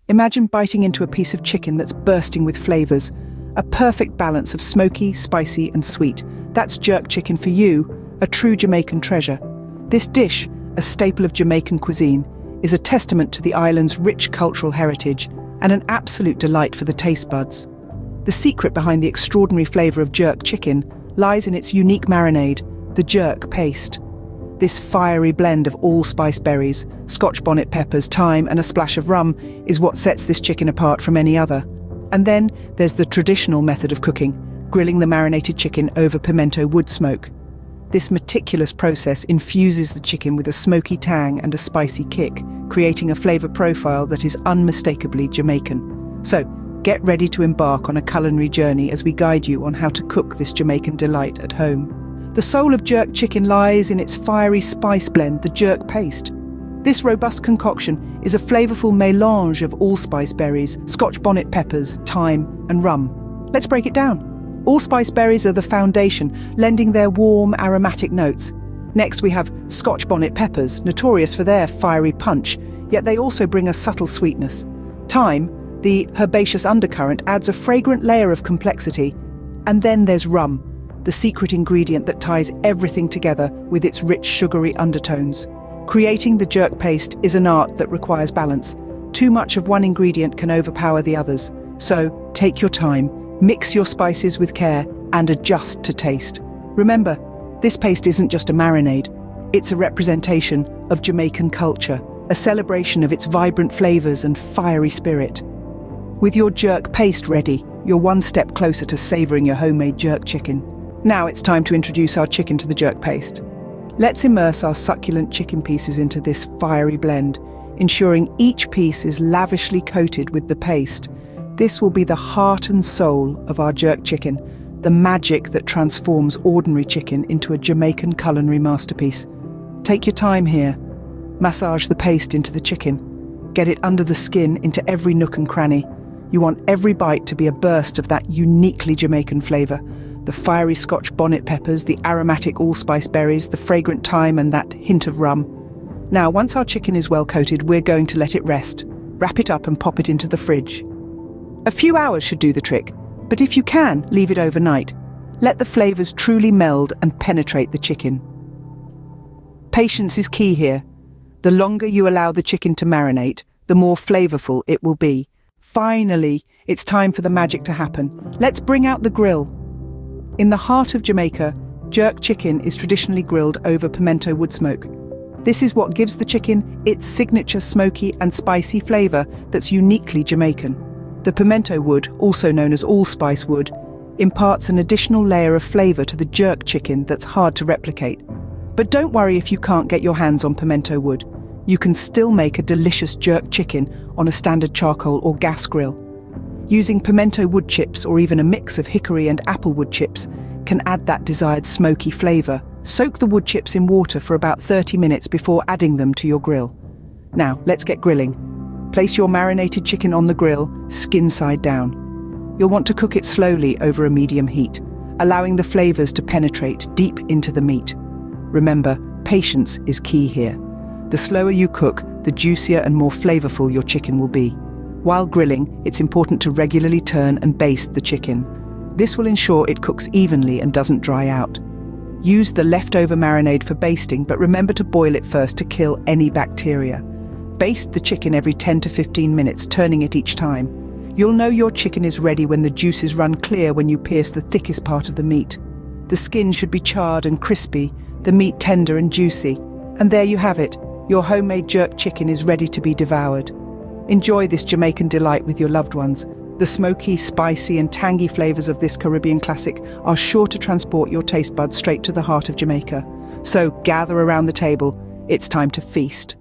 Imagine biting into a piece of chicken that's bursting with flavors. A perfect balance of smoky, spicy, and sweet. That's jerk chicken for you, a true Jamaican treasure. This dish, a staple of Jamaican cuisine, is a testament to the island's rich cultural heritage and an absolute delight for the taste buds. The secret behind the extraordinary flavor of jerk chicken lies in its unique marinade, the jerk paste. This fiery blend of allspice berries, Scotch bonnet peppers, thyme, and a splash of rum is what sets this chicken apart from any other. And then there's the traditional method of cooking, grilling the marinated chicken over pimento wood smoke. This meticulous process infuses the chicken with a smoky tang and a spicy kick, creating a flavor profile that is unmistakably Jamaican. So, get ready to embark on a culinary journey as we guide you on how to cook this Jamaican delight at home. The soul of jerk chicken lies in its fiery spice blend, the jerk paste. This robust concoction is a flavorful mélange of allspice berries, Scotch bonnet peppers, thyme, and rum. Let's break it down. Allspice berries are the foundation, lending their warm, aromatic notes. Next, we have Scotch bonnet peppers, notorious for their fiery punch, yet they also bring a subtle sweetness. Thyme, the herbaceous undercurrent, adds a fragrant layer of complexity. And then there's rum, the secret ingredient that ties everything together with its rich, sugary undertones. Creating the jerk paste is an art that requires balance. Too much of one ingredient can overpower the others. So, take your time, mix your spices with care, and adjust to taste. Remember, this paste isn't just a marinade. It's a representation of Jamaican culture, a celebration of its vibrant flavors and fiery spirit. With your jerk paste ready, you're one step closer to savoring your homemade jerk chicken. Now it's time to introduce our chicken to the jerk paste. Let's immerse our succulent chicken pieces into this fiery blend, ensuring each piece is lavishly coated with the paste. This will be the heart and soul of our jerk chicken, the magic that transforms ordinary chicken into a Jamaican culinary masterpiece. Take your time here. Massage the paste into the chicken. Get it under the skin into every nook and cranny. You want every bite to be a burst of that uniquely Jamaican flavor. The fiery Scotch bonnet peppers, the aromatic allspice berries, the fragrant thyme, and that hint of rum. Now, once our chicken is well coated, we're going to let it rest. Wrap it up and pop it into the fridge. A few hours should do the trick, but if you can, leave it overnight. Let the flavors truly meld and penetrate the chicken. Patience is key here. The longer you allow the chicken to marinate, the more flavorful it will be. Finally, it's time for the magic to happen. Let's bring out the grill. In the heart of Jamaica, jerk chicken is traditionally grilled over pimento wood smoke. This is what gives the chicken its signature smoky and spicy flavor that's uniquely Jamaican. The pimento wood, also known as allspice wood, imparts an additional layer of flavor to the jerk chicken that's hard to replicate. But don't worry if you can't get your hands on pimento wood. You can still make a delicious jerk chicken on a standard charcoal or gas grill. Using pimento wood chips or even a mix of hickory and applewood chips can add that desired smoky flavor. Soak the wood chips in water for about 30 minutes before adding them to your grill. Now, let's get grilling. Place your marinated chicken on the grill, skin side down. You'll want to cook it slowly over a medium heat, allowing the flavors to penetrate deep into the meat. Remember, patience is key here. The slower you cook, the juicier and more flavorful your chicken will be. While grilling, it's important to regularly turn and baste the chicken. This will ensure it cooks evenly and doesn't dry out. Use the leftover marinade for basting, but remember to boil it first to kill any bacteria. Baste the chicken every 10 to 15 minutes, turning it each time. You'll know your chicken is ready when the juices run clear when you pierce the thickest part of the meat. The skin should be charred and crispy, the meat tender and juicy. And there you have it. Your homemade jerk chicken is ready to be devoured. Enjoy this Jamaican delight with your loved ones. The smoky, spicy, and tangy flavors of this Caribbean classic are sure to transport your taste buds straight to the heart of Jamaica. So gather around the table. It's time to feast.